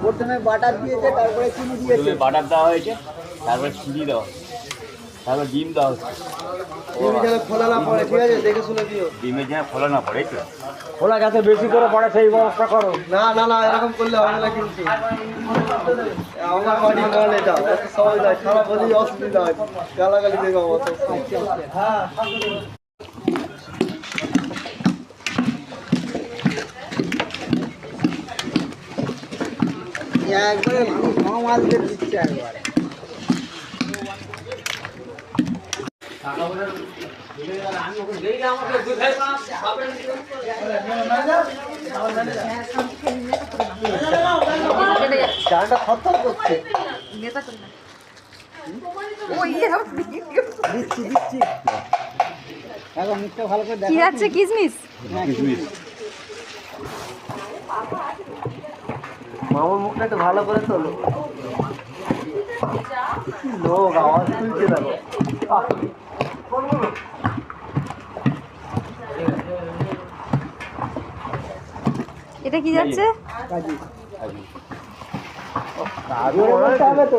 প্রথমে বাটার দিয়েছে, তারপরে চিনি দিয়েছে। বাটার দেওয়া হয়েছে, তারপরে চিনি দেওয়া, তারপর ডিম দেওয়া হচ্ছে। ডিমে যেন খোলা না পড়ে, ঠিক আছে? দেখে শুনে দিও। ডিমের যেন খোলা না পড়ে, তো খোলা যাতে বেশি করে পড়ে সেই ব্যবস্থা করো। না না না, এরকম করলে হবে না কিন্তু। আমার বাড়ি মাল এটা, সবাই যায়, খারাপ হলেই অসুবিধা হয়, গালাগালি দেবে আমার তো। একবারে মাছ দিচ্ছে একবারে। চালটা থরথর করছে। দিচ্ছি দিচ্ছি, এখন মুখটা ভালো করে দেখা। কি যাচ্ছে? কিসমিস মামার মুখটা একটু ভালো করে তোলো। লোক আওয়াজ তুলছে দেখো। এটা কি যাচ্ছে? কাজী তো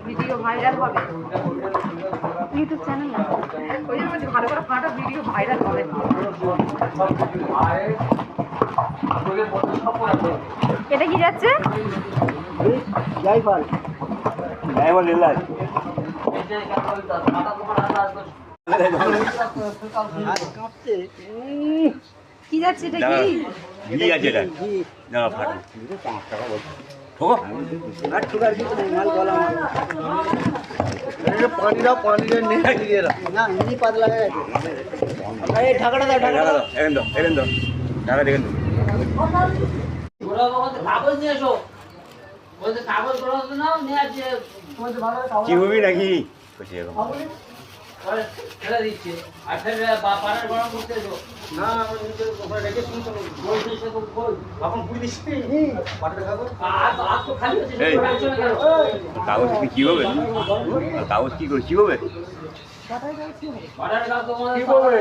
ভিডিও ভাইরাল হবে ইউটিউব চ্যানেল না, ওই জন্য ভালো করে ফাটা ভিডিও ভাইরাল হবে। এটা কি যাচ্ছে? জাইফল জাইফল এলাচ। কাঁপছে। কি যাচ্ছে এটা? কি ঘি আছে এটা? না ফাটে। 5 টাকা বলছে। ঠোকো। আর সুগার কিছু নেই, মাল গলা মাল। পানিটা নেই দিয়ে রাখ। না এমনি পাতলা হয়ে গেছে। এই ঢাকাটা দাও, ঢাকাটা দাও। এখান দাও ঢাকা দেখেন তো। ওরা বলতে কাগজ নিয়ে এসো, বলতে কাগজ করা নাও নিয়ে আসছে, তোমাদের ভালো কাগজ কি হবি নাকি কইছে এরকম। পরে ফেলে দিচ্ছে, আর ফের পাড়ার গরম করতে এসো। না আমরা নিচে ওখানে রেখে শুনতে হবে। বই দিচ্ছে তো বই এখন পুরি দিস পাটের কাগজ। আর তো খালি আছে, এই। চলে গেল। কাগজ কি হবে? কাগজ কি করে কি হবে? পাড়ার কাগজ তোমাদের কি বলবে?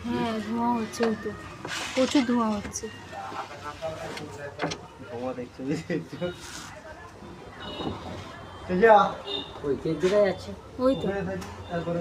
হ্যাঁ, ধোঁয়া হচ্ছে, ওই তো প্রচুর ধোঁয়া হচ্ছে। ওই কেক যেটা যাচ্ছে ওই তো তারপরে